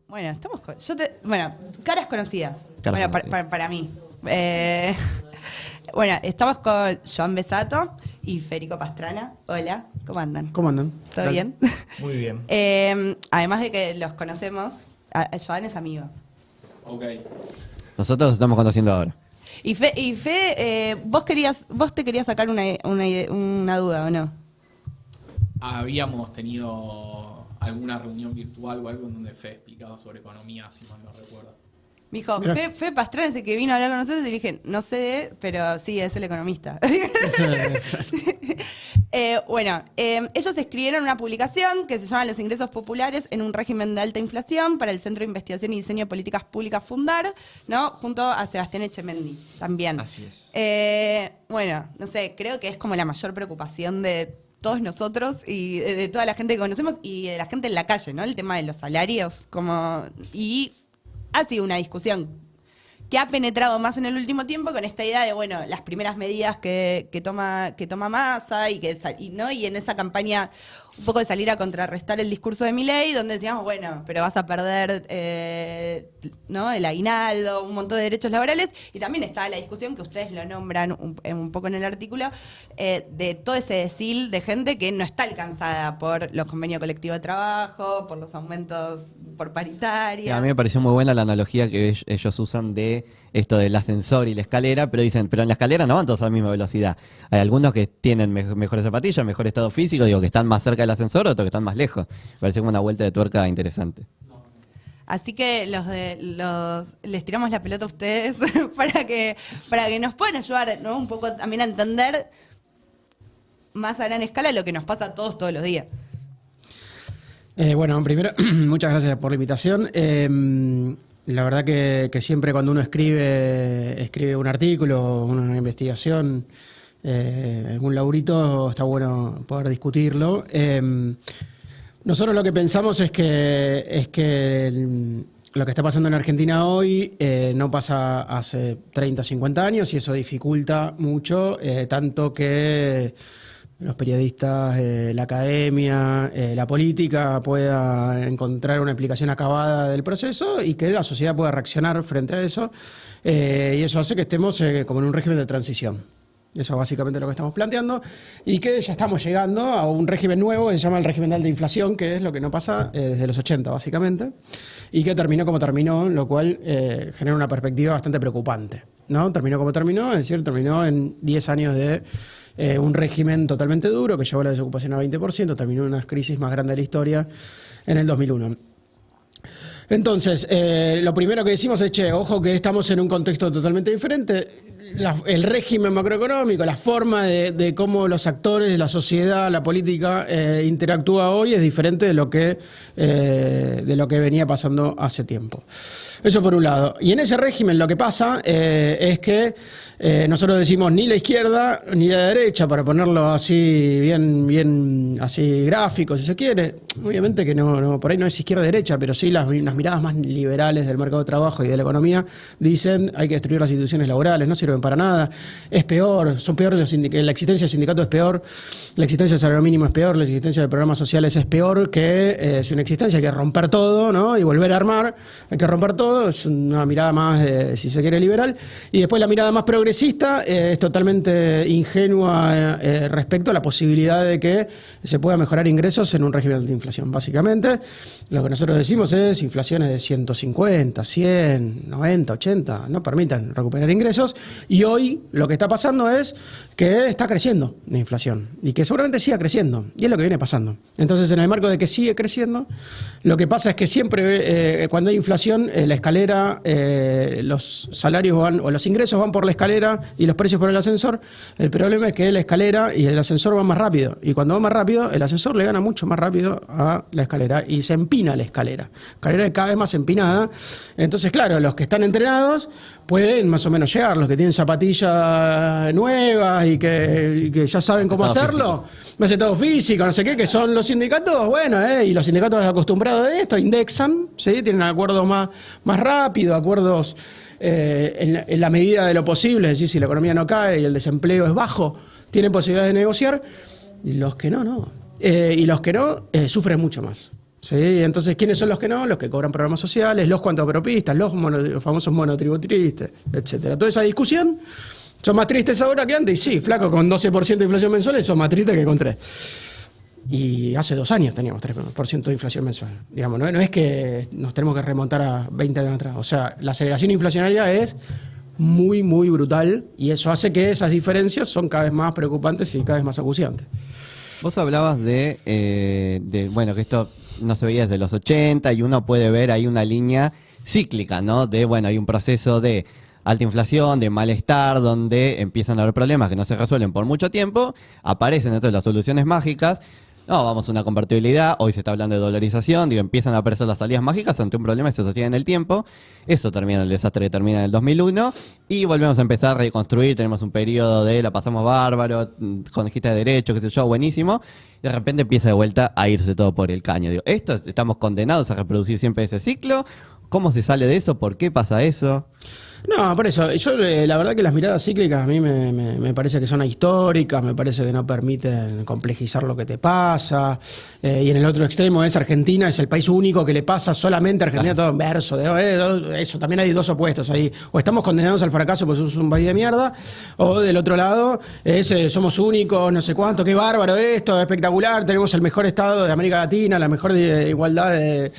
Bueno, estamos con... Bueno, caras conocidas. Caras bueno, conocidas. para mí. Bueno, estamos con Joan Besato y Federico Pastrana. Hola, ¿cómo andan? ¿Cómo andan? ¿Todo bien? Muy bien. Además de que los conocemos, Joan es amigo. Ok. Nosotros estamos conociendo ahora. Y Fe, vos te querías sacar una duda, ¿o no? Habíamos tenido alguna reunión virtual o algo en donde Fe explicaba sobre economía, si mal no recuerdo. Me dijo, Mirá. Fe Pastrana es el que vino a hablar con nosotros y le dije, no sé, pero sí, es el economista. Bueno, ellos escribieron una publicación que se llama Los ingresos populares en un régimen de alta inflación para el Centro de Investigación y Diseño de Políticas Públicas Fundar, ¿no? Junto a Sebastián Echemendi también. Así es. Bueno, no sé, creo que es como la mayor preocupación de todos nosotros y de toda la gente que conocemos y de la gente en la calle, ¿no? El tema de los salarios, y ha sido una discusión que ha penetrado más en el último tiempo con esta idea de, bueno, las primeras medidas que toma Massa y en esa campaña un poco de salir a contrarrestar el discurso de Milei, donde decíamos, bueno, pero vas a perder ¿no? el aguinaldo, un montón de derechos laborales, y también estaba la discusión que ustedes lo nombran un poco en el artículo, de todo ese decil de gente que no está alcanzada por los convenios colectivos de trabajo, por los aumentos por paritaria. A mí me pareció muy buena la analogía que ellos usan de esto del ascensor y la escalera, pero dicen, pero en la escalera no van todos a la misma velocidad. Hay algunos que tienen mejores zapatillas, mejor estado físico, digo, que están más cerca del ascensor, otros que están más lejos. Me parece como una vuelta de tuerca interesante. Así que les tiramos la pelota a ustedes para que nos puedan ayudar, ¿no? Un poco también a entender más a gran escala lo que nos pasa a todos los días. Bueno, primero, muchas gracias por la invitación. La verdad que siempre cuando uno escribe un artículo, una investigación, algún laburito, está bueno poder discutirlo. Nosotros lo que pensamos es que lo que está pasando en Argentina hoy no pasa hace 30, 50 años y eso dificulta mucho, tanto que los periodistas, la academia, la política pueda encontrar una explicación acabada del proceso y que la sociedad pueda reaccionar frente a eso. Y eso hace que estemos como en un régimen de transición. Eso es básicamente lo que estamos planteando. Y que ya estamos llegando a un régimen nuevo que se llama el régimen de alta inflación, que es lo que no pasa desde los 80, básicamente. Y que terminó como terminó, lo cual genera una perspectiva bastante preocupante, ¿no? Terminó como terminó, es decir, terminó en 10 años de un régimen totalmente duro que llevó la desocupación al 20%, terminó en una crisis más grande de la historia en el 2001. Entonces, lo primero que decimos es, ojo que estamos en un contexto totalmente diferente. El régimen macroeconómico, la forma de cómo los actores de la sociedad, la política interactúa hoy es diferente de lo que venía pasando hace tiempo. Eso por un lado. Y en ese régimen lo que pasa es que nosotros decimos ni la izquierda ni la derecha, para ponerlo así bien así gráfico, si se quiere. Obviamente que no por ahí no es izquierda-derecha, pero sí las miradas más liberales del mercado de trabajo y de la economía dicen hay que destruir las instituciones laborales, no sirven para nada, es peor, son peores la existencia del sindicato es peor, la existencia del salario mínimo es peor, la existencia de programas sociales es peor que su inexistencia, hay que romper todo, ¿no? Y volver a armar, hay que romper todo, es una mirada más, si se quiere, liberal. Y después la mirada más progresista es totalmente ingenua respecto a la posibilidad de que se pueda mejorar ingresos en un régimen de inflación. Básicamente, lo que nosotros decimos es inflaciones de 150, 100, 90, 80, no permitan recuperar ingresos. Y hoy lo que está pasando es que está creciendo la inflación y que seguramente siga creciendo. Y es lo que viene pasando. Entonces, en el marco de que sigue creciendo, lo que pasa es que siempre cuando hay inflación, la escalera, los salarios van, o los ingresos van por la escalera y los precios por el ascensor. El problema es que la escalera y el ascensor van más rápido. Y cuando va más rápido, el ascensor le gana mucho más rápido a la escalera y se empina la escalera. La escalera cada vez más empinada. Entonces, claro, los que están entrenados pueden más o menos llegar, los que tienen zapatillas nuevas y que ya saben cómo hacerlo, método físico, no sé qué, que son los sindicatos, bueno, y los sindicatos acostumbrados a esto, indexan, ¿sí? Tienen acuerdos más rápidos, acuerdos en la medida de lo posible, es decir, si la economía no cae y el desempleo es bajo, tienen posibilidades de negociar, y los que no. Y los que no sufren mucho más. ¿Sí? Entonces, ¿quiénes son los que no? Los que cobran programas sociales, los cuantopropistas, los famosos monotributistas, etcétera. Toda esa discusión, son más tristes ahora que antes, y sí, flaco, con 12% de inflación mensual, son más tristes que con 3%. Y hace 2 años teníamos 3% de inflación mensual. Digamos, no es que nos tenemos que remontar a 20 años atrás. O sea, la aceleración inflacionaria es muy, muy brutal, y eso hace que esas diferencias son cada vez más preocupantes y cada vez más acuciantes. Vos hablabas bueno, que esto no se veía desde los 80 y uno puede ver ahí una línea cíclica, ¿no? Bueno, hay un proceso de alta inflación, de malestar, donde empiezan a haber problemas que no se resuelven por mucho tiempo, aparecen entonces las soluciones mágicas. No, vamos a una convertibilidad, hoy se está hablando de dolarización, empiezan a aparecer las salidas mágicas ante un problema que se sostiene en el tiempo. Eso termina en el desastre que termina en el 2001 y volvemos a empezar a reconstruir. Tenemos un periodo de la pasamos bárbaro, conquista de derechos, qué sé yo, buenísimo. Y de repente empieza de vuelta a irse todo por el caño. ¿Estamos condenados a reproducir siempre ese ciclo? ¿Cómo se sale de eso? ¿Por qué pasa eso? No, por eso, yo la verdad que las miradas cíclicas a mí me parece que son ahistóricas, me parece que no permiten complejizar lo que te pasa, y en el otro extremo es Argentina, es el país único que le pasa solamente a Argentina todo en verso, eso, también hay dos opuestos ahí, o estamos condenados al fracaso porque somos un país de mierda, o del otro lado somos únicos, no sé cuánto, qué bárbaro esto, espectacular, tenemos el mejor estado de América Latina, la mejor igualdad de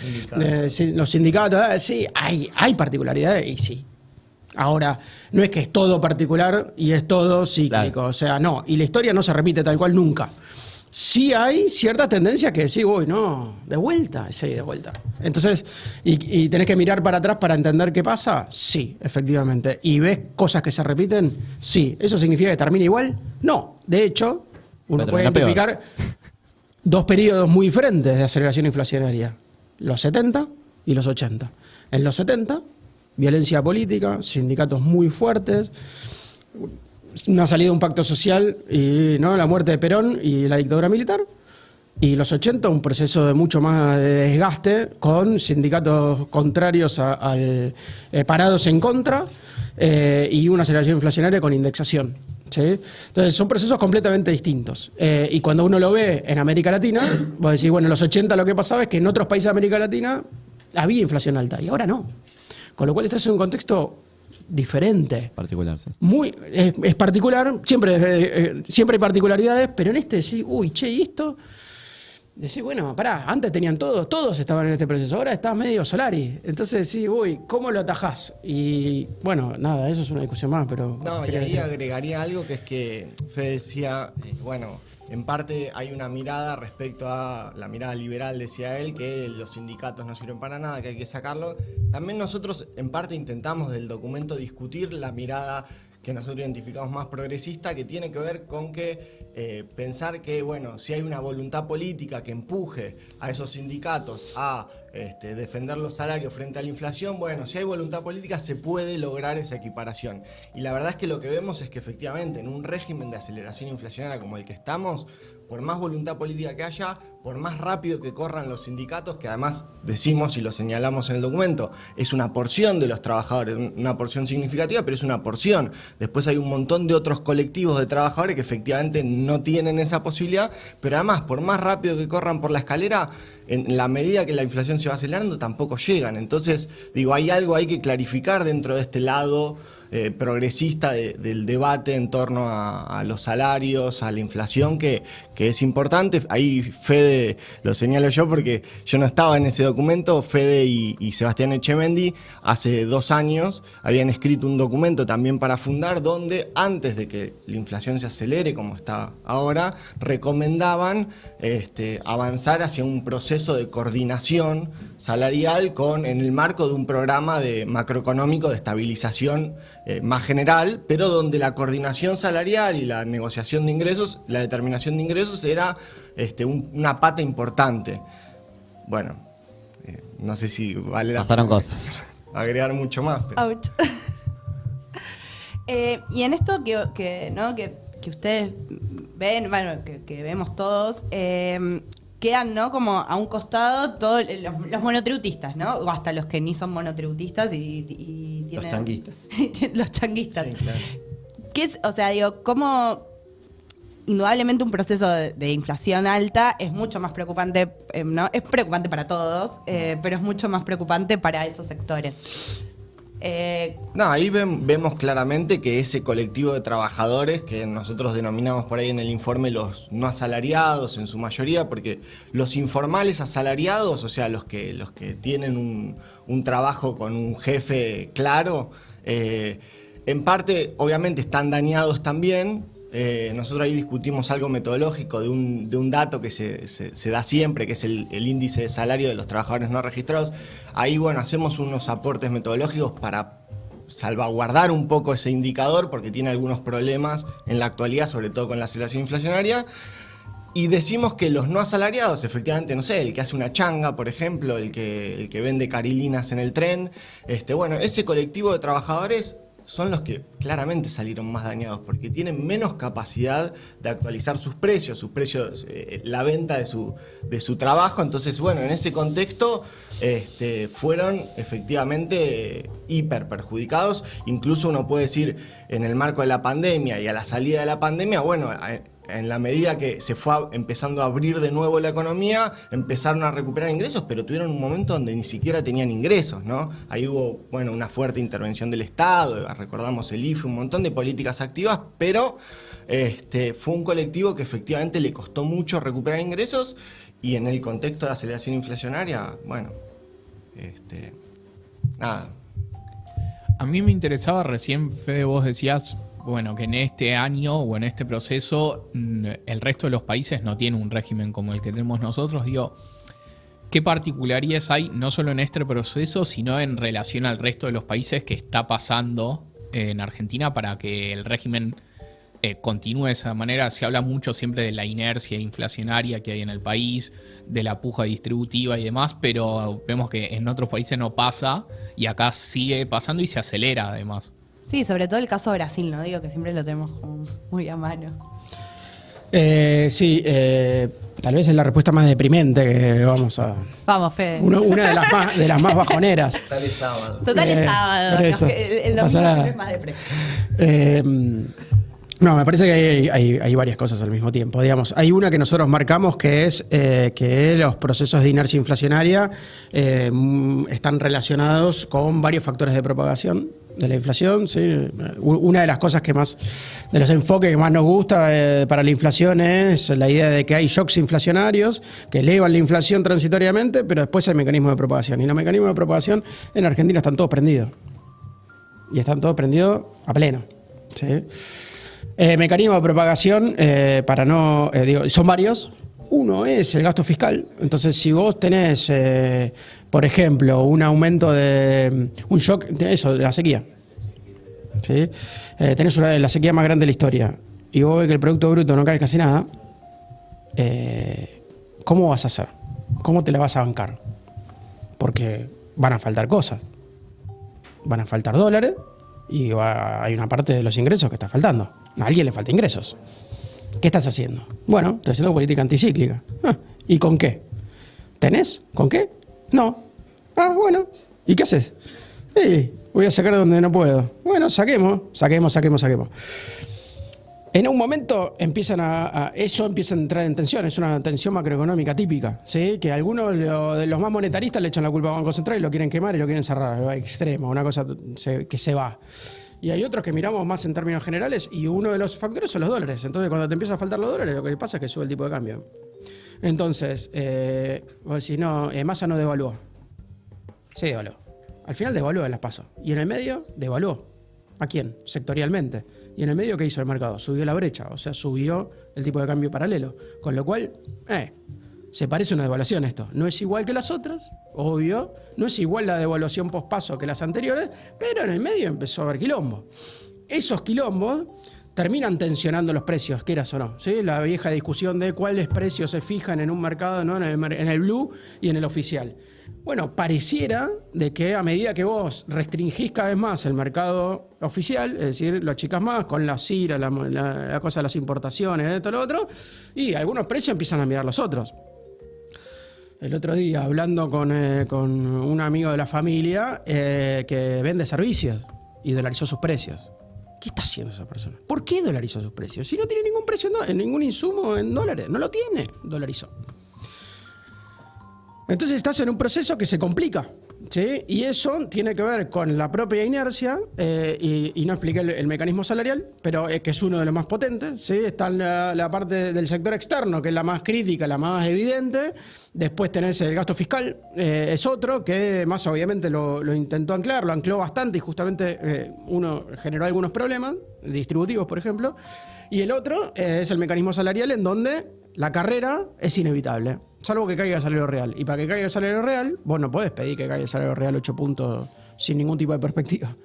los sindicatos, sí, hay particularidades y sí. Ahora, no es que es todo particular y es todo cíclico, claro. O sea, no, y la historia no se repite tal cual nunca. Sí hay cierta tendencia que decís, uy, no, de vuelta. Entonces, ¿y tenés que mirar para atrás para entender qué pasa? Sí, efectivamente. ¿Y ves cosas que se repiten? Sí. ¿Eso significa que termina igual? No. De hecho, uno puede identificar dos periodos muy diferentes de aceleración inflacionaria. Los 70 y los 80. En los 70... violencia política, sindicatos muy fuertes, una salida de un pacto social y la muerte de Perón y la dictadura militar. Y los 80, un proceso de mucho más de desgaste con sindicatos contrarios parados en contra y una aceleración inflacionaria con indexación. ¿Sí? Entonces son procesos completamente distintos. Y cuando uno lo ve en América Latina, vos decís, bueno, en los 80 lo que pasaba es que en otros países de América Latina había inflación alta y ahora no. Con lo cual estás en un contexto diferente. Particular, sí. Es particular, siempre hay particularidades, pero en este decís, uy, che, ¿y esto? Decís, bueno, pará, antes tenían todos estaban en este proceso, ahora está medio Solari. Entonces sí, uy, ¿cómo lo atajás? Y bueno, nada, eso es una discusión más, pero... No, y ahí agregaría algo que es que Fede decía, en parte hay una mirada respecto a la mirada liberal, decía él, que los sindicatos no sirven para nada, que hay que sacarlo. También nosotros en parte intentamos del documento discutir la mirada que nosotros identificamos más progresista, que tiene que ver con que pensar que, si hay una voluntad política que empuje a esos sindicatos a defender los salarios frente a la inflación, si hay voluntad política se puede lograr esa equiparación. Y la verdad es que lo que vemos es que efectivamente en un régimen de aceleración inflacionaria como el que estamos, por más voluntad política que haya, por más rápido que corran los sindicatos, que además decimos y lo señalamos en el documento, es una porción de los trabajadores, una porción significativa, pero es una porción. Después hay un montón de otros colectivos de trabajadores que efectivamente no tienen esa posibilidad, pero además, por más rápido que corran por la escalera, en la medida que la inflación se va acelerando, tampoco llegan. Entonces, hay algo ahí que clarificar dentro de este lado progresista del debate en torno a los salarios, a la inflación, que es importante. Ahí Fede, lo señalo yo porque yo no estaba en ese documento, Fede y Sebastián Echemendi hace 2 años habían escrito un documento también para Fundar, donde antes de que la inflación se acelere como está ahora, recomendaban avanzar hacia un proceso de coordinación salarial en el marco de un programa macroeconómico de estabilización más general, pero donde la coordinación salarial y la negociación de ingresos, la determinación de ingresos era una pata importante. Bueno, no sé si vale la Pasaron pena cosas. agregar mucho más. Pero... Ouch. Y en esto que ustedes ven, que vemos todos, quedan, ¿no? Como a un costado todos los monotributistas, ¿no? O hasta los que ni son monotributistas y tienen... Los changuistas. Los changuistas. Sí, claro. ¿Qué es, o sea, digo, cómo indudablemente un proceso de inflación alta es mucho más preocupante, ¿no? Es preocupante para todos, pero es mucho más preocupante para esos sectores. No, ahí vemos claramente que ese colectivo de trabajadores, que nosotros denominamos por ahí en el informe los no asalariados en su mayoría, porque los informales asalariados, o sea, los que tienen un trabajo con un jefe claro, en parte obviamente están dañados también. Nosotros ahí discutimos algo metodológico de un dato que se da siempre, que es el índice de salario de los trabajadores no registrados. Ahí, bueno, hacemos unos aportes metodológicos para salvaguardar un poco ese indicador, porque tiene algunos problemas en la actualidad, sobre todo con la aceleración inflacionaria. Y decimos que los no asalariados, efectivamente, no sé, el que hace una changa, por ejemplo, el que vende carilinas en el tren, bueno, ese colectivo de trabajadores son los que claramente salieron más dañados porque tienen menos capacidad de actualizar sus precios, la venta de su trabajo. Entonces, bueno, en ese contexto fueron efectivamente hiper perjudicados. Incluso uno puede decir, en el marco de la pandemia y a la salida de la pandemia, bueno, en la medida que se fue empezando a abrir de nuevo la economía, empezaron a recuperar ingresos, pero tuvieron un momento donde ni siquiera tenían ingresos, ¿no? Ahí hubo, bueno, una fuerte intervención del Estado, recordamos el IFE, un montón de políticas activas, pero fue un colectivo que efectivamente le costó mucho recuperar ingresos, y en el contexto de aceleración inflacionaria, bueno, nada. A mí me interesaba, recién, Fede, vos decías, bueno, que en este año o en este proceso el resto de los países no tiene un régimen como el que tenemos nosotros. Digo, ¿qué particularidades hay no solo en este proceso, sino en relación al resto de los países que está pasando en Argentina para que el régimen continúe de esa manera? Se habla mucho siempre de la inercia inflacionaria que hay en el país, de la puja distributiva y demás, pero vemos que en otros países no pasa y acá sigue pasando y se acelera además. Sí, sobre todo el caso de Brasil, ¿no? Digo que siempre lo tenemos como muy a mano. Sí, tal vez es la respuesta más deprimente que vamos a... Vamos, Fede. Una de las más bajoneras. Tal es sábado. Total es sábado. por eso. El domingo Pasa nada. siempre es más depresivo. No, me parece que hay varias cosas al mismo tiempo. Digamos, hay una que nosotros marcamos que es que los procesos de inercia inflacionaria están relacionados con varios factores de propagación de la inflación. ¿Sí? Una de las cosas de los enfoques que más nos gusta para la inflación es la idea de que hay shocks inflacionarios que elevan la inflación transitoriamente, pero después hay mecanismos de propagación. Y los mecanismos de propagación en Argentina están todos prendidos. Y están todos prendidos a pleno. ¿Sí? Mecanismo de propagación, son varios. Uno es el gasto fiscal. Entonces, si vos tenés, por ejemplo, un aumento de un shock, de la sequía. ¿Sí? Tenés la sequía más grande de la historia y vos ves que el Producto Bruto no cae casi nada, ¿cómo vas a hacer? ¿Cómo te la vas a bancar? Porque van a faltar cosas. Van a faltar dólares y hay una parte de los ingresos que está faltando. A alguien le falta ingresos. ¿Qué estás haciendo? Bueno, estoy haciendo política anticíclica. ¿Y con qué? ¿Tenés? ¿Con qué? No. Bueno. ¿Y qué haces? Voy a sacar donde no puedo. Bueno, saquemos. En un momento eso empieza a entrar en tensión. Es una tensión macroeconómica típica, ¿sí? Que algunos de los más monetaristas le echan la culpa al Banco Central y lo quieren quemar y lo quieren cerrar. Extremo, una cosa que se va. Y hay otros que miramos más en términos generales y uno de los factores son los dólares. Entonces, cuando te empiezan a faltar los dólares, lo que pasa es que sube el tipo de cambio. Entonces, vos decís, no, Massa no devaluó. Sí, devaluó. Al final devaluó en las PASO. Y en el medio, devaluó. ¿A quién? Sectorialmente. Y en el medio, ¿qué hizo el mercado? Subió la brecha, o sea, subió el tipo de cambio paralelo. Con lo cual, se parece a una devaluación esto. No es igual que las otras, obvio. No es igual la devaluación post-paso que las anteriores, pero en el medio empezó a haber quilombo. Esos quilombos terminan tensionando los precios, quieras o no. ¿Sí? La vieja discusión de cuáles precios se fijan en un mercado, ¿no? en el blue y en el oficial. Bueno, pareciera de que a medida que vos restringís cada vez más el mercado oficial, es decir, lo achicás más con la CIRA, la cosa de las importaciones, de todo lo otro, y algunos precios empiezan a mirar los otros. El otro día, hablando con un amigo de la familia que vende servicios y dolarizó sus precios. ¿Qué está haciendo esa persona? ¿Por qué dolarizó sus precios? Si no tiene ningún precio, ningún insumo en dólares. No lo tiene, dolarizó. Entonces estás en un proceso que se complica, ¿sí? Y eso tiene que ver con la propia inercia, y no expliqué el mecanismo salarial, pero que es uno de los más potentes, ¿sí? Está la parte del sector externo, que es la más crítica, la más evidente. Después tenés el gasto fiscal, es otro, que más obviamente lo intentó anclar, lo ancló bastante y justamente uno generó algunos problemas, distributivos por ejemplo. Y el otro es el mecanismo salarial, en donde la carrera es inevitable, salvo que caiga el salario real. Y para que caiga el salario real, vos no podés pedir que caiga el salario real 8 puntos sin ningún tipo de perspectiva.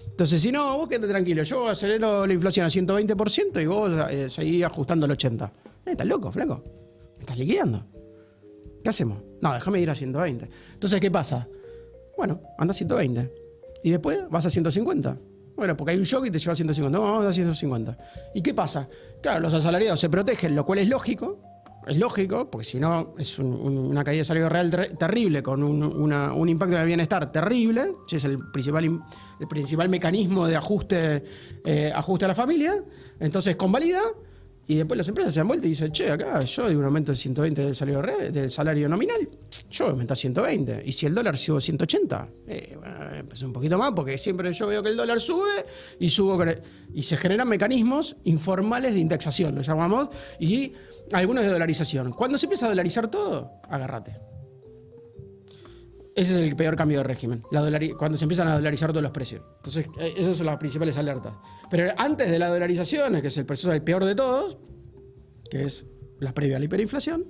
Entonces, si no, vos quédate tranquilo. Yo acelero la inflación a 120% y vos seguís ajustando al 80%. ¿Estás loco, flaco? ¿Me estás liquidando? ¿Qué hacemos? No, déjame ir a 120. Entonces, ¿qué pasa? Bueno, anda a 120. Y después vas a 150. Bueno, porque hay un shock y te lleva a 150. No, vamos a 150. ¿Y qué pasa? Claro, los asalariados se protegen, lo cual es lógico. Es lógico, porque si no es una caída de salario real terrible, con un impacto en el bienestar terrible. Ese es el principal mecanismo de ajuste a la familia. Entonces convalida. Y después las empresas se dan vuelta y dicen, che, acá yo digo un aumento de 120 del salario nominal, yo voy a aumentar 120. Y si el dólar sube 180, empecé un poquito más, porque siempre yo veo que el dólar sube y se generan mecanismos informales de indexación, lo llamamos, y algunos de dolarización. Cuando se empieza a dolarizar todo, agárrate. Ese es el peor cambio de régimen, cuando se empiezan a dolarizar todos los precios. Entonces, esas son las principales alertas. Pero antes de la dolarización, que es el proceso del peor de todos, que es la previa a la hiperinflación,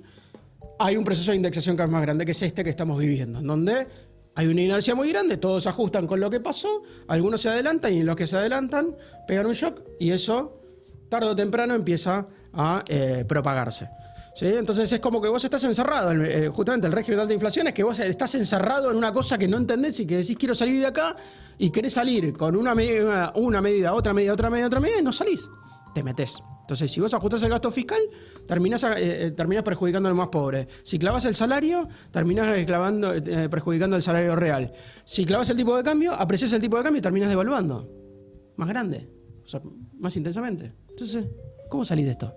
hay un proceso de indexación cada vez más grande, que es este que estamos viviendo, en donde hay una inercia muy grande, todos se ajustan con lo que pasó, algunos se adelantan y los que se adelantan pegan un shock y eso, tarde o temprano, empieza a propagarse. ¿Sí? Entonces es como que vos estás encerrado, justamente el régimen de alta inflación es que vos estás encerrado en una cosa que no entendés y que decís quiero salir de acá y querés salir con una medida, otra medida y no salís, te metés. Entonces si vos ajustás el gasto fiscal, terminás perjudicando a los más pobres. Si clavas el salario, terminás perjudicando el salario real. Si clavas el tipo de cambio, apreciás el tipo de cambio y terminás devaluando. Más grande, o sea, más intensamente. Entonces, ¿cómo salís de esto?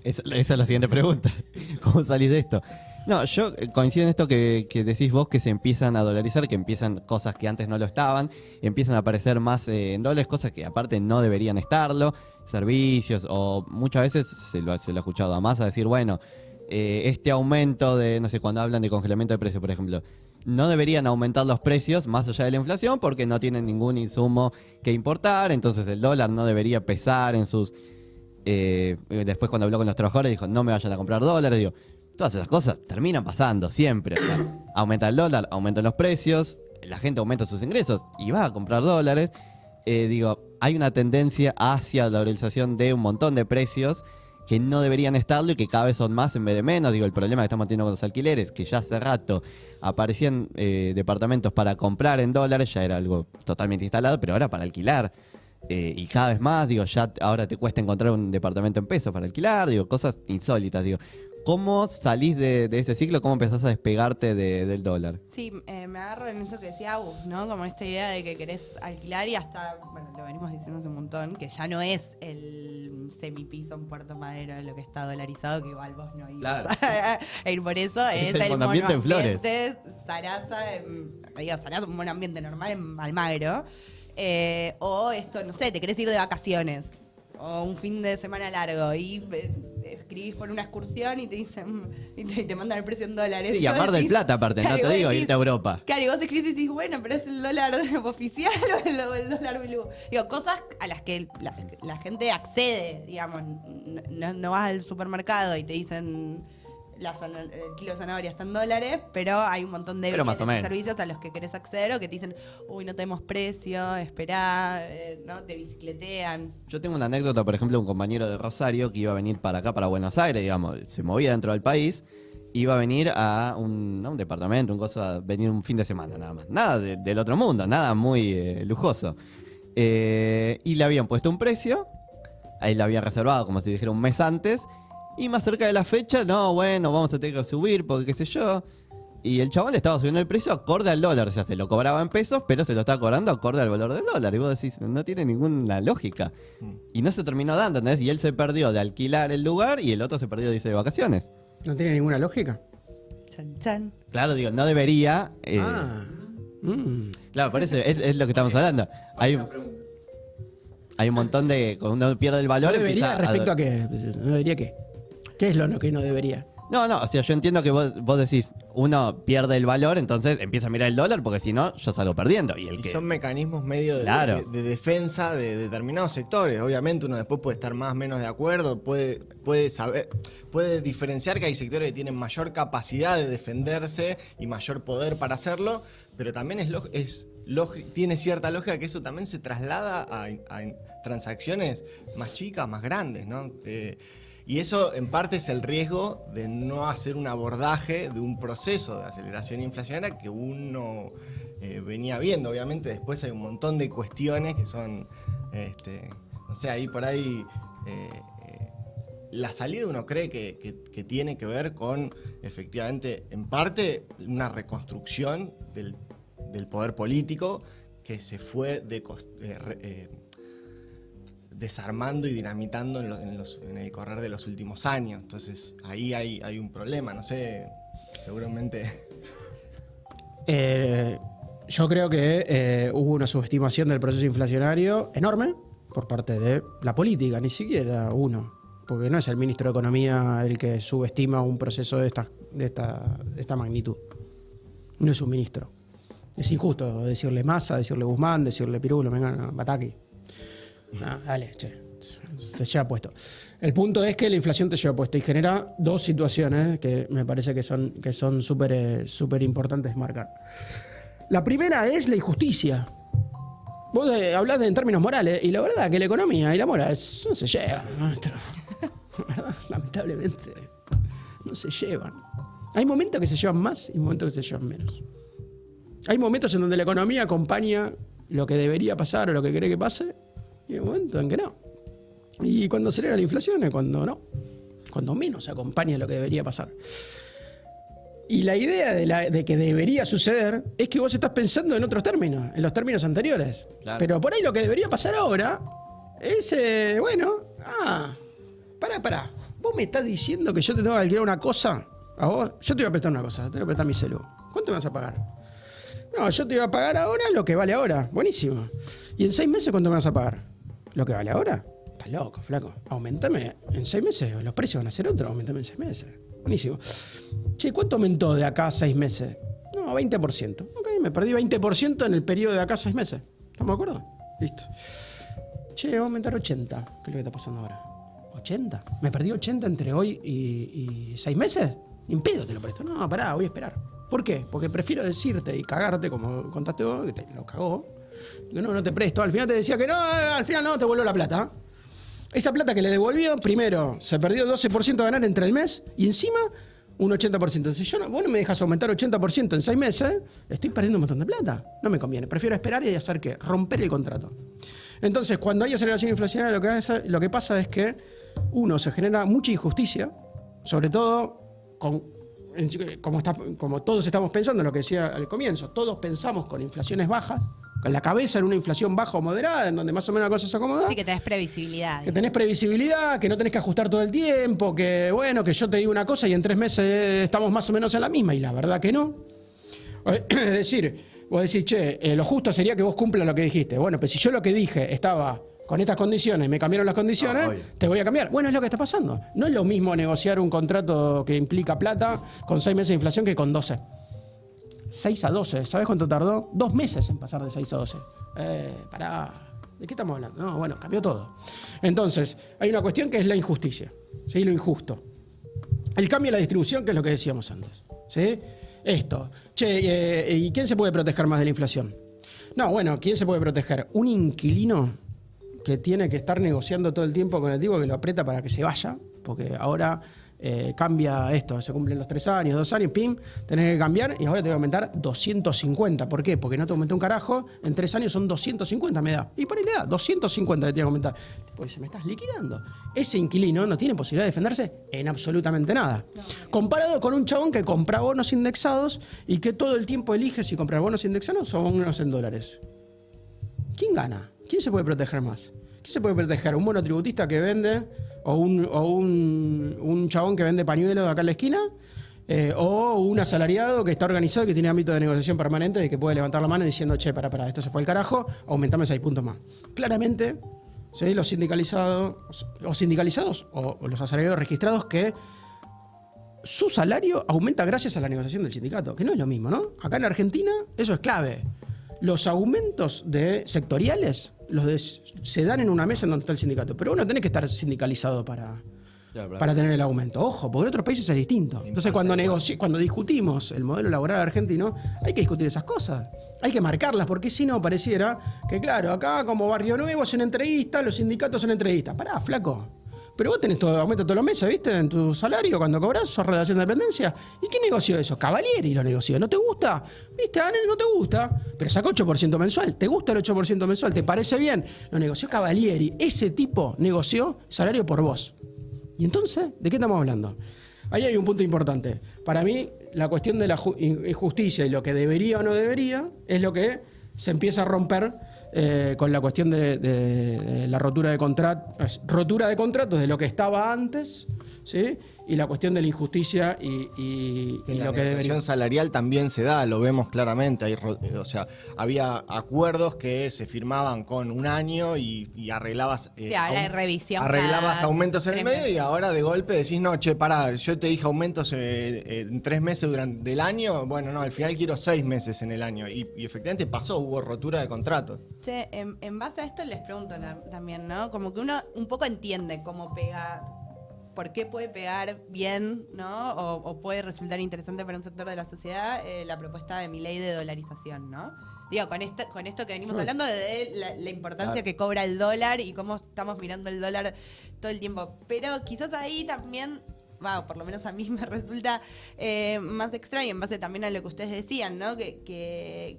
Esa es la siguiente pregunta. ¿Cómo salís de esto? No, yo coincido en esto que decís vos, que se empiezan a dolarizar, que empiezan cosas que antes no lo estaban, empiezan a aparecer más en dólares, cosas que aparte no deberían estarlo, servicios, o muchas veces se lo he escuchado a Massa decir, bueno, este aumento de, no sé, cuando hablan de congelamiento de precios, por ejemplo, no deberían aumentar los precios más allá de la inflación porque no tienen ningún insumo que importar, entonces el dólar no debería pesar en sus... después cuando habló con los trabajadores dijo, no me vayan a comprar dólares, digo, todas esas cosas terminan pasando siempre. O sea, aumenta el dólar, aumentan los precios, la gente aumenta sus ingresos y va a comprar dólares. Digo, hay una tendencia hacia la dolarización de un montón de precios que no deberían estarlo y que cada vez son más en vez de menos. Digo, el problema que estamos teniendo con los alquileres, que ya hace rato aparecían departamentos para comprar en dólares, ya era algo totalmente instalado, pero ahora para alquilar. Y cada vez más, digo, ya ahora te cuesta encontrar un departamento en pesos para alquilar, digo, cosas insólitas, digo. ¿Cómo salís de ese ciclo? ¿Cómo empezás a despegarte del dólar? Sí, me agarro en eso que decía Agus, ¿no? Como esta idea de que querés alquilar y hasta, bueno, lo venimos diciendo hace un montón, que ya no es el semipiso en Puerto Madero lo que está dolarizado, que igual vos no ibas a ir por eso, es el monoambiente en Flores. Sarasa, Sarasa, un monoambiente normal en Almagro. O esto, no sé, te querés ir de vacaciones o un fin de semana largo y escribís por una excursión y te dicen y te mandan el precio en dólares. Y Mar del Plata aparte, claro, no te digo irte a Europa. Claro, y vos escribís y decís, bueno, pero es el dólar oficial o el dólar blue. Digo, cosas a las que la gente accede, digamos. No vas al supermercado y te dicen... el kilo de zanahoria está en dólares, pero hay un montón de servicios a los que querés acceder o que te dicen, uy, no tenemos precio, esperá, ¿no? Te bicicletean. Yo tengo una anécdota, por ejemplo, de un compañero de Rosario que iba a venir para acá, para Buenos Aires, digamos, se movía dentro del país, iba a venir a un departamento, venir un fin de semana nada más. Nada del otro mundo, nada muy lujoso. Y le habían puesto un precio, ahí lo había reservado, como si dijera un mes antes. Y más cerca de la fecha, no, bueno, vamos a tener que subir porque qué sé yo. y el chabón le estaba subiendo el precio acorde al dólar. O sea, se lo cobraba en pesos, pero se lo estaba cobrando acorde al valor del dólar. Y vos decís, no tiene ninguna lógica. Y no se terminó dando, ¿entendés? Y él se perdió de alquilar el lugar y el otro se perdió de irse de vacaciones. ¿No tiene ninguna lógica? Chan, chan. Claro, digo, no debería. Claro, por eso es lo que estamos hablando. Hay un montón de. Cuando uno pierde el valor, ¿No debería empieza respecto a qué? ¿No debería qué? ¿Qué es lo que no debería? No, o sea, yo entiendo que vos decís, uno pierde el valor, entonces empieza a mirar el dólar, porque si no, yo salgo perdiendo. Y son mecanismos medio de defensa de determinados sectores. Obviamente uno después puede estar más o menos de acuerdo, puede saber, puede diferenciar que hay sectores que tienen mayor capacidad de defenderse y mayor poder para hacerlo, pero también tiene cierta lógica que eso también se traslada a transacciones más chicas, más grandes, ¿no? Y eso en parte es el riesgo de no hacer un abordaje de un proceso de aceleración inflacionaria que uno venía viendo. Obviamente después hay un montón de cuestiones que son, no sé, ahí por ahí la salida uno cree que tiene que ver con, efectivamente, en parte, una reconstrucción del poder político que se fue desarmando y dinamitando en el correr de los últimos años. Entonces ahí hay un problema, no sé, seguramente. Yo creo que hubo una subestimación del proceso inflacionario enorme por parte de la política, ni siquiera uno, porque no es el ministro de Economía el que subestima un proceso de esta magnitud. No es un ministro. Es injusto decirle Massa, decirle Guzmán, decirle Pirulo, venga, Bataki. Dale, te lleva puesto. El punto es que la inflación te lleva puesto y genera dos situaciones que me parece que son súper importantes marcar. La primera es la injusticia. Vos hablás en términos morales y la verdad que la economía y la moral no se llevan. La verdad, lamentablemente, no se llevan. Hay momentos que se llevan más y momentos que se llevan menos. Hay momentos en donde la economía acompaña lo que debería pasar o lo que cree que pase, y hay momentos en que no. Y cuando acelera la inflación es cuando no. Cuando menos acompaña lo que debería pasar. Y la idea de que debería suceder es que vos estás pensando en otros términos, en los términos anteriores. Claro. Pero por ahí lo que debería pasar ahora es, pará. ¿Vos me estás diciendo que yo te tengo que alquilar una cosa? ¿A vos? Yo te voy a prestar una cosa, te voy a prestar mi celu. ¿Cuánto me vas a pagar? No, yo te voy a pagar ahora lo que vale ahora. Buenísimo. ¿Y en 6 meses cuánto me vas a pagar? ¿Lo que vale ahora? Estás loco, flaco. Aumentame en 6 meses, los precios van a ser otros, aumentame en 6 meses. Buenísimo. Che, ¿cuánto aumentó de acá a 6 meses? No, 20%. Ok, me perdí 20% en el periodo de acá a 6 meses. ¿Estamos de acuerdo? Listo. Che, va a aumentar 80. ¿Qué es lo que está pasando ahora? ¿80? ¿Me perdí 80 entre hoy y 6 meses? Ni en pedo te lo presto. No, pará, voy a esperar. ¿Por qué? Porque prefiero decirte y cagarte, como contaste vos, que te lo cagó. Digo, no te presto. Al final te decía que no, al final no, te vuelvo la plata. Esa plata que le devolvió, primero, se perdió 12% a ganar entre el mes y encima un 80%. Si vos no me dejas aumentar 80% en 6 meses, estoy perdiendo un montón de plata. No me conviene. Prefiero esperar y hacer ¿qué? Romper el contrato. Entonces, cuando hay aceleración inflacionaria, lo que pasa es que, uno, se genera mucha injusticia, sobre todo como todos estamos pensando, lo que decía al comienzo, todos pensamos con inflaciones bajas, con la cabeza en una inflación baja o moderada, en donde más o menos la cosa se acomoda. Sí, que tenés previsibilidad. Que tenés previsibilidad, que no tenés que ajustar todo el tiempo, que bueno, que yo te digo una cosa y en 3 meses estamos más o menos en la misma, y la verdad que no. Es decir, vos decís, che, lo justo sería que vos cumplas lo que dijiste. Bueno, pues si yo lo que dije estaba con estas condiciones, me cambiaron las condiciones, te voy a cambiar. Bueno, es lo que está pasando. No es lo mismo negociar un contrato que implica plata con 6 meses de inflación que con 12. 6 a 12, ¿sabes cuánto tardó? 2 meses en pasar de 6 a 12. Pará, ¿de qué estamos hablando? No, bueno, cambió todo. Entonces, hay una cuestión que es la injusticia, ¿sí? Lo injusto. El cambio en la distribución, que es lo que decíamos antes, ¿sí? Esto. Che, ¿y quién se puede proteger más de la inflación? No, bueno, ¿quién se puede proteger? Un inquilino que tiene que estar negociando todo el tiempo con el tipo que lo aprieta para que se vaya, porque ahora cambia esto, se cumplen los 3 años, 2 años, pim, tenés que cambiar y ahora te voy a aumentar 250. ¿Por qué? Porque no te aumenté un carajo, en 3 años son 250 me da. Y por ahí le da, 250 te tiene que aumentar. Pues se me estás liquidando. Ese inquilino no tiene posibilidad de defenderse en absolutamente nada. Comparado con un chabón que compra bonos indexados y que todo el tiempo elige si comprar bonos indexados o bonos en dólares. ¿Quién gana? ¿Quién se puede proteger más? ¿Quién se puede proteger? ¿Un monotributista que vende o un chabón que vende pañuelos acá en la esquina? ¿O un asalariado que está organizado y que tiene ámbito de negociación permanente y que puede levantar la mano diciendo, che, para, esto se fue al carajo, aumentame 6 puntos más? Claramente, ¿sí? Los sindicalizados o los asalariados registrados que su salario aumenta gracias a la negociación del sindicato, que no es lo mismo, ¿no? Acá en Argentina eso es clave. Los aumentos sectoriales se dan en una mesa en donde está el sindicato, pero uno tiene que estar sindicalizado para tener el aumento. Ojo, porque en otros países es distinto. Entonces, cuando discutimos el modelo laboral argentino, hay que discutir esas cosas. Hay que marcarlas, porque si no, pareciera que, claro, acá como Barrio Nuevo es una entrevista, los sindicatos son entrevistas. Pará, flaco. Pero vos tenés todo, aumento todos los meses, ¿viste? En tu salario, cuando cobras, sos relación de dependencia. ¿Y quién negoció eso? Cavalieri lo negoció. ¿No te gusta? ¿Viste, Anel? No te gusta. Pero sacó 8% mensual. ¿Te gusta el 8% mensual? ¿Te parece bien? Lo negoció Cavalieri. Ese tipo negoció salario por vos. ¿Y entonces? ¿De qué estamos hablando? Ahí hay un punto importante. Para mí, la cuestión de la injusticia y lo que debería o no debería es lo que se empieza a romper con la cuestión de la rotura de contratos de lo que estaba antes, ¿sí? Y la cuestión de la injusticia y la lo que debería. negociación salarial también se da, lo vemos claramente. O sea, había acuerdos que se firmaban con un año y arreglabas ahora hay revisión arreglabas aumentos en el 3 medio meses. y ahora de golpe decís, no, che, pará, yo te dije aumentos en 3 meses durante el año, bueno, no, al final quiero 6 meses en el año. Y efectivamente pasó, hubo rotura de contratos. Che, en base a esto les pregunto también, ¿no? Como que uno un poco entiende cómo pega, por qué puede pegar bien, ¿no? O puede resultar interesante para un sector de la sociedad la propuesta de Milei de dolarización, ¿no? Digo, con esto que venimos hablando de la importancia que cobra el dólar y cómo estamos mirando el dólar todo el tiempo. Pero quizás ahí también, por lo menos a mí me resulta más extraño, en base también a lo que ustedes decían, ¿no? Que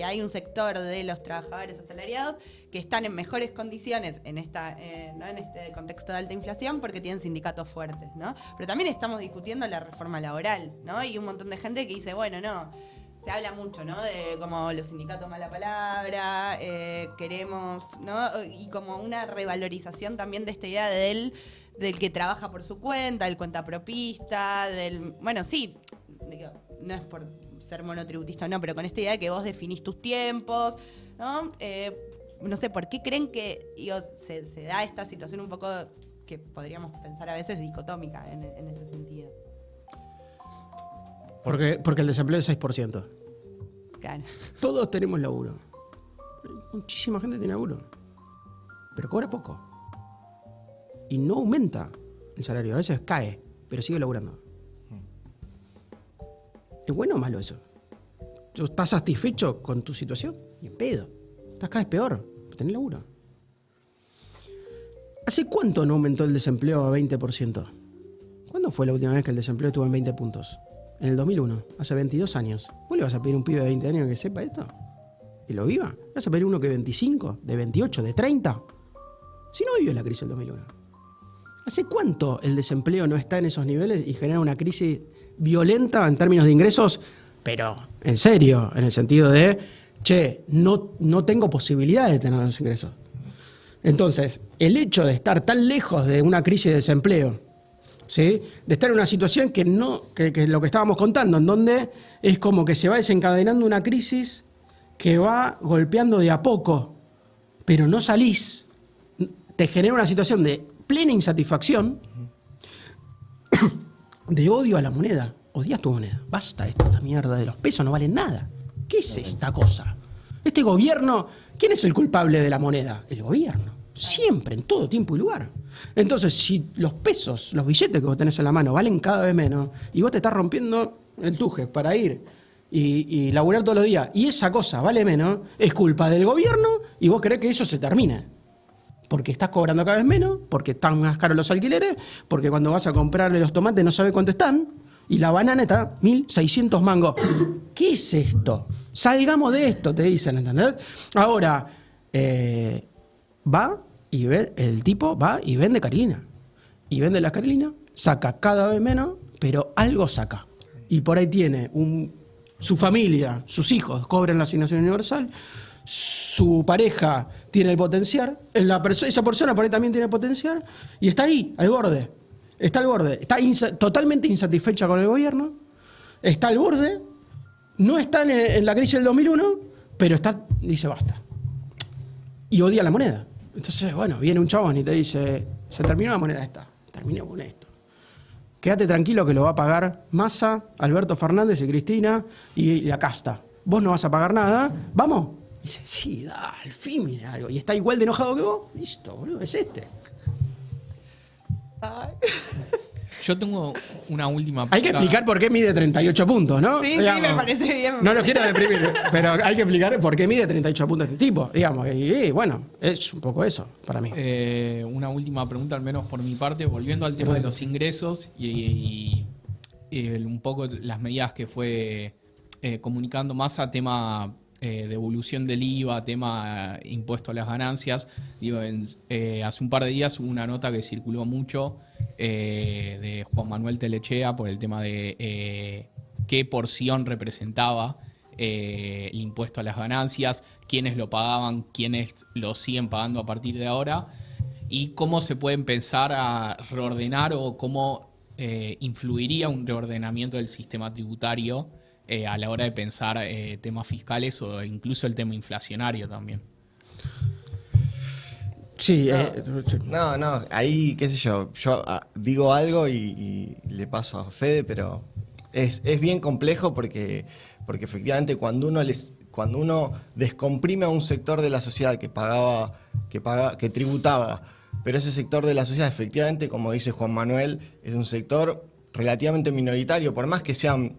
hay un sector de los trabajadores asalariados que están en mejores condiciones en ¿no? en este contexto de alta inflación porque tienen sindicatos fuertes, ¿no? Pero también estamos discutiendo la reforma laboral, ¿no? Y un montón de gente que dice, bueno, no, se habla mucho, ¿no? De como los sindicatos mala palabra, queremos, ¿no? Y como una revalorización también de esta idea del que trabaja por su cuenta, del cuentapropista, bueno, sí, no es por ser monotributista o no, pero con esta idea de que vos definís tus tiempos, ¿no? No sé, ¿por qué creen que se da esta situación un poco que podríamos pensar a veces dicotómica en ese sentido? Porque el desempleo es 6%. Claro. Todos tenemos laburo. Muchísima gente tiene laburo. Pero cobra poco. Y no aumenta el salario. A veces cae, pero sigue laburando. ¿Es bueno o malo eso? ¿Estás satisfecho con tu situación? Ni en pedo. Estás cada vez peor. Tenés laburo. ¿Hace cuánto no aumentó el desempleo a 20%? ¿Cuándo fue la última vez que el desempleo estuvo en 20 puntos? En el 2001, hace 22 años. ¿Vos le vas a pedir a un pibe de 20 años que sepa esto? ¿Que lo viva? ¿Le vas a pedir uno que 25, de 28, de 30? Si no vivió la crisis del 2001. ¿Hace cuánto el desempleo no está en esos niveles y genera una crisis violenta en términos de ingresos? Pero, en serio, en el sentido de, che, no tengo posibilidad de tener los ingresos. Entonces, el hecho de estar tan lejos de una crisis de desempleo, ¿sí? De estar en una situación que es lo que estábamos contando, en donde es como que se va desencadenando una crisis que va golpeando de a poco, pero no salís, te genera una situación de plena insatisfacción, de odio a la moneda. Odias tu moneda. Basta esta mierda de los pesos, no valen nada. ¿Qué es esta cosa? Este gobierno, ¿quién es el culpable de la moneda? El gobierno. Siempre, en todo tiempo y lugar. Entonces, si los pesos, los billetes que vos tenés en la mano valen cada vez menos y vos te estás rompiendo el tuje para ir y laburar todos los días y esa cosa vale menos, es culpa del gobierno y vos querés que eso se termine. porque estás cobrando cada vez menos, porque están más caros los alquileres, porque cuando vas a comprarle los tomates no sabes cuánto están, y la banana está 1.600 mangos. ¿Qué es esto? Salgamos de esto, te dicen, ¿entendés? Ahora, el tipo va y vende Carolina. Y vende las Carolinas, saca cada vez menos, pero algo saca. Y por ahí tiene su familia, sus hijos cobran la asignación universal, su pareja tiene el potencial, esa persona por ahí también tiene el potencial, y está ahí, al borde. Está al borde. Está totalmente insatisfecha con el gobierno, está al borde, no está en la crisis del 2001, pero dice basta. Y odia la moneda. Entonces, bueno, viene un chabón y te dice, se terminó la moneda esta, terminó con esto. Quédate tranquilo que lo va a pagar Massa, Alberto Fernández y Cristina y la casta. Vos no vas a pagar nada, ¿vamos? Y dice, sí, da, al fin, mira algo. Y está igual de enojado que vos, listo, boludo, es este. Ay. Yo tengo una última Hay que explicar por qué mide 38 puntos, ¿no? Sí, Digamos, sí, me parece bien. No lo quiero deprimir, pero hay que explicar por qué mide 38 puntos este tipo, digamos. Y bueno, es un poco eso para mí. Una última pregunta, al menos por mi parte, volviendo al tema de los ingresos y un poco las medidas que fue comunicando Massa, tema devolución del IVA, tema impuesto a las ganancias. Digo, hace un par de días hubo una nota que circuló mucho de Juan Manuel Telechea por el tema de qué porción representaba el impuesto a las ganancias, quiénes lo pagaban, quiénes lo siguen pagando a partir de ahora, y cómo se puede empezar a reordenar o cómo influiría un reordenamiento del sistema tributario a la hora de pensar temas fiscales o incluso el tema inflacionario también. Sí, No, ahí, qué sé yo digo algo y le paso a Fede, pero es bien complejo porque efectivamente cuando uno descomprime a un sector de la sociedad que tributaba, pero ese sector de la sociedad efectivamente, como dice Juan Manuel, es un sector relativamente minoritario, por más que sean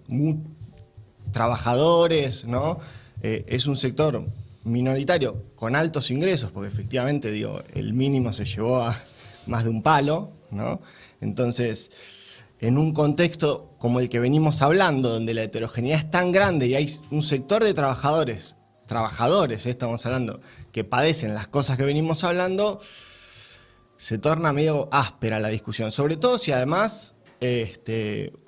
trabajadores, ¿no? Es un sector minoritario con altos ingresos, porque efectivamente, digo, el mínimo se llevó a más de un palo, ¿no? Entonces, en un contexto como el que venimos hablando, donde la heterogeneidad es tan grande y hay un sector de trabajadores, estamos hablando, que padecen las cosas que venimos hablando, se torna medio áspera la discusión, sobre todo si además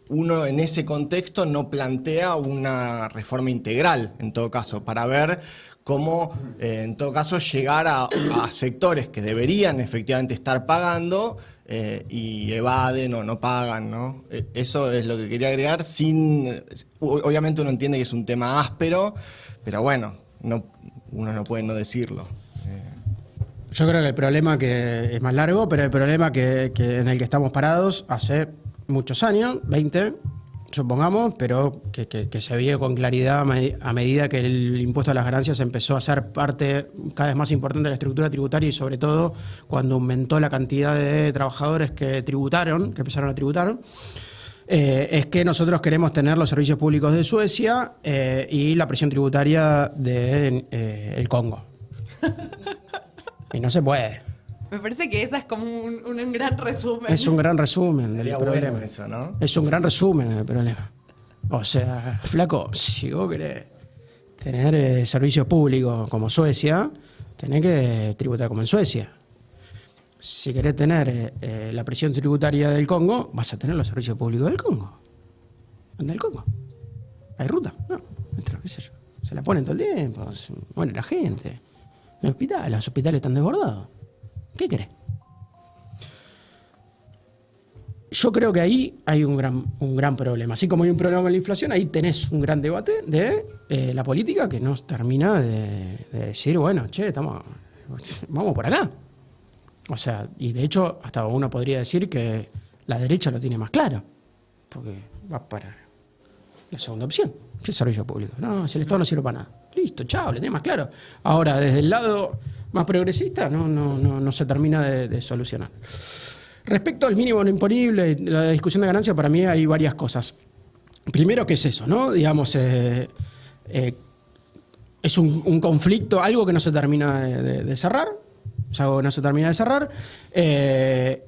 uno en ese contexto no plantea una reforma integral, en todo caso, para ver cómo, en todo caso, llegar a sectores que deberían efectivamente estar pagando y evaden o no pagan, ¿no? Eso es lo que quería agregar. Obviamente uno entiende que es un tema áspero, pero bueno, uno no puede no decirlo. Yo creo que el problema que es más largo, pero el problema que en el que estamos parados hace muchos años, 20, supongamos, pero que se vio con claridad a medida que el impuesto a las ganancias empezó a ser parte cada vez más importante de la estructura tributaria y sobre todo cuando aumentó la cantidad de trabajadores que empezaron a tributar, es que nosotros queremos tener los servicios públicos de Suecia y la presión tributaria del Congo. Y no se puede. Me parece que esa es como un gran resumen. Es un gran resumen del Sería problema. bueno eso, ¿no? Es un gran resumen del problema. O sea, flaco, si vos querés tener servicios públicos como Suecia, tenés que tributar como en Suecia. Si querés tener la presión tributaria del Congo, vas a tener los servicios públicos del Congo. ¿Dónde el Congo? ¿Hay ruta? No, qué sé yo. Se la ponen todo el tiempo, se muere la gente. Los hospitales están desbordados. ¿Qué querés? Yo creo que ahí hay un gran problema. Así como hay un problema con la inflación, ahí tenés un gran debate de la política que nos termina de decir, bueno, vamos por acá. O sea, y de hecho, hasta uno podría decir que la derecha lo tiene más claro. Porque va para la segunda opción. ¿Qué servicio público? No, si el Estado no sirve para nada. Listo, chao, lo tiene más claro. Ahora, desde el lado más progresista, no se termina de solucionar. Respecto al mínimo no imponible y la discusión de ganancia, para mí hay varias cosas. Primero, ¿qué es eso? ¿No? Digamos, es un conflicto, algo que no se termina de cerrar, es algo que no se termina de cerrar.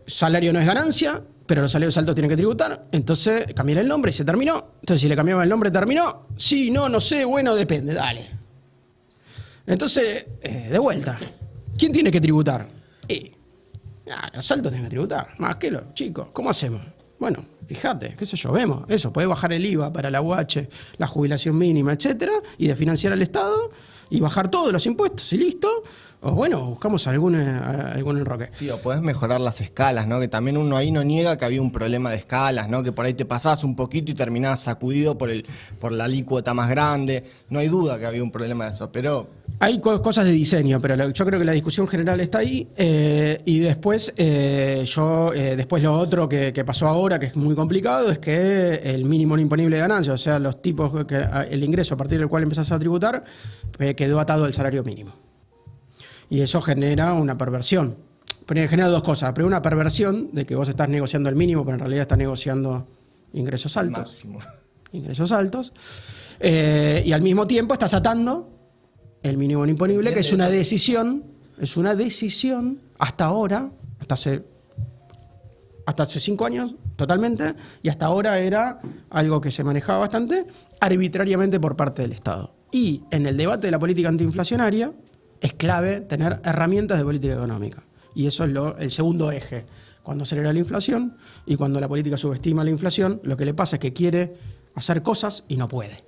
Salario no es ganancia, pero los salarios altos tienen que tributar. Entonces, cambiar el nombre y se terminó. Entonces, si le cambiamos el nombre, ¿terminó? Sí, no sé, bueno, depende, dale. Entonces, de vuelta, ¿quién tiene que tributar? Los altos tienen que tributar, más que los chicos. ¿Cómo hacemos? Bueno, fíjate, qué sé yo, vemos eso. Podés bajar el IVA para la UH, la jubilación mínima, etcétera, y de financiar al Estado y bajar todos los impuestos y listo. O bueno, buscamos algún enroque. Sí, o podés mejorar las escalas, ¿no? Que también uno ahí no niega que había un problema de escalas, ¿no? Que por ahí te pasabas un poquito y terminabas sacudido por la alícuota más grande. No hay duda que había un problema de eso, pero... Hay cosas de diseño, pero yo creo que la discusión general está ahí. Y después, después lo otro que pasó ahora, que es muy complicado, es que el mínimo no imponible de ganancia, o sea, los tipos, el ingreso a partir del cual empezás a tributar, quedó atado al salario mínimo. Y eso genera una perversión. Pero genera dos cosas. Primero, una perversión de que vos estás negociando el mínimo, pero en realidad estás negociando ingresos altos. Máximo. Ingresos altos. Y al mismo tiempo estás atando el mínimo no imponible, que es una decisión hasta ahora, hasta hace 5 años totalmente, y hasta ahora era algo que se manejaba bastante arbitrariamente por parte del Estado. Y en el debate de la política antiinflacionaria es clave tener herramientas de política económica. Y eso es el segundo eje. Cuando acelera la inflación y cuando la política subestima la inflación, lo que le pasa es que quiere hacer cosas y no puede.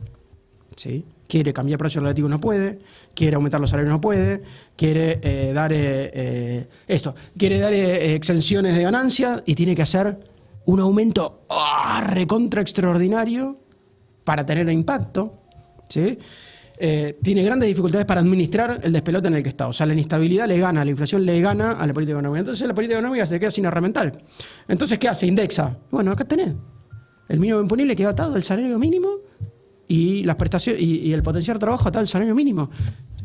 ¿Sí? Quiere cambiar precio relativo, no puede. Quiere aumentar los salarios, no puede. Quiere quiere dar exenciones de ganancia y tiene que hacer un aumento recontra extraordinario para tener impacto. ¿Sí? Tiene grandes dificultades para administrar el despelote en el que está. O sea, la inestabilidad le gana, la inflación le gana a la política económica. Entonces la política económica se queda sin herramental. Entonces, ¿qué hace? Indexa. Bueno, acá tenés. El mínimo imponible queda atado al salario mínimo y las prestaciones y el potencial trabajo atado al salario mínimo.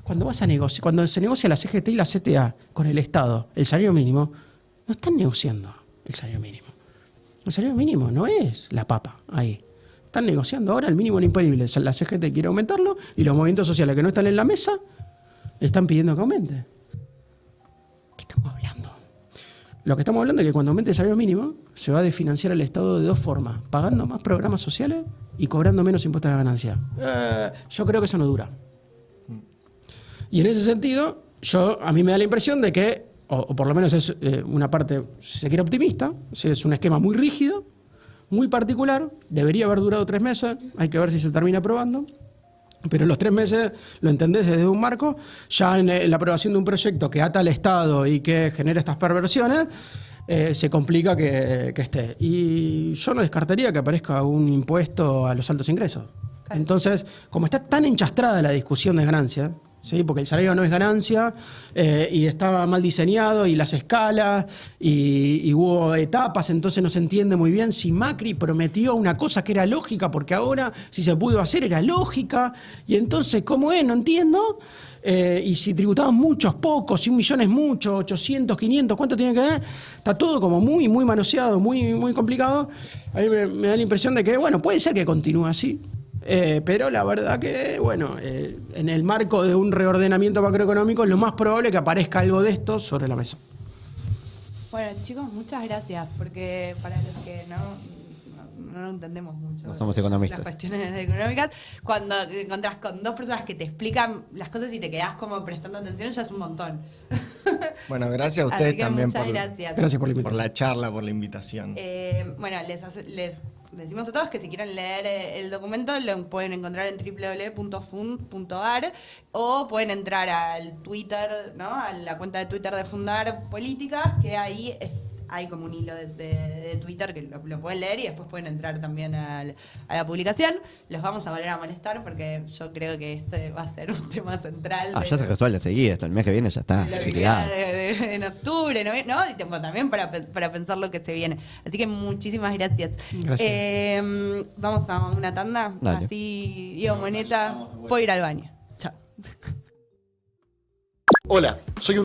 Cuando vas a negociar, cuando se negocia la CGT y la CTA con el Estado, el salario mínimo, no están negociando el salario mínimo. El salario mínimo no es la papa ahí. Están negociando ahora el mínimo no imponible. La CGT quiere aumentarlo y los movimientos sociales que no están en la mesa están pidiendo que aumente. ¿Qué estamos hablando? Lo que estamos hablando es que cuando aumente el salario mínimo se va a desfinanciar el Estado de dos formas: pagando más programas sociales y cobrando menos impuestos a la ganancia. Yo creo que eso no dura. Y en ese sentido, a mí me da la impresión de que, o por lo menos es una parte, si se quiere, optimista, es un esquema muy rígido, muy particular, debería haber durado 3 meses, hay que ver si se termina aprobando, pero los 3 meses lo entendés desde un marco, ya en la aprobación de un proyecto que ata al Estado y que genera estas perversiones, se complica que esté. Y yo no descartaría que aparezca un impuesto a los altos ingresos. Claro. Entonces, como está tan enchastrada la discusión de ganancias, ¿sí? Porque el salario no es ganancia y estaba mal diseñado y las escalas y hubo etapas, entonces no se entiende muy bien si Macri prometió una cosa que era lógica, porque ahora si se pudo hacer era lógica, y entonces ¿cómo es? No entiendo. Y si tributaban muchos, pocos, si 1 millón es mucho, 800, 500, ¿cuánto tiene que ver? Está todo como muy manoseado, muy complicado. A mí me da la impresión de que, bueno, puede ser que continúe así. Pero la verdad que, bueno, en el marco de un reordenamiento macroeconómico, lo más probable es que aparezca algo de esto sobre la mesa. Bueno, chicos, muchas gracias, porque para los que no entendemos mucho no somos economistas, las cuestiones económicas, cuando te encontrás con 2 personas que te explican las cosas y te quedás como prestando atención, ya es un montón. Bueno, gracias a ustedes también gracias por la charla, por la invitación. Bueno, les decimos a todos que si quieren leer el documento lo pueden encontrar en www.fund.ar o pueden entrar al Twitter, ¿no? A la cuenta de Twitter de Fundar Políticas, que ahí hay como un hilo de Twitter que lo pueden leer y después pueden entrar también a la publicación. Los vamos a volver a molestar porque yo creo que este va a ser un tema central. Ya se resuelve seguir, esto el mes que viene ya está. En octubre, ¿no? Y también para pensar lo que se viene. Así que muchísimas gracias. Vamos a una tanda. Dale. Así Diego Moneta puede ir al baño. Chao. Hola, soy un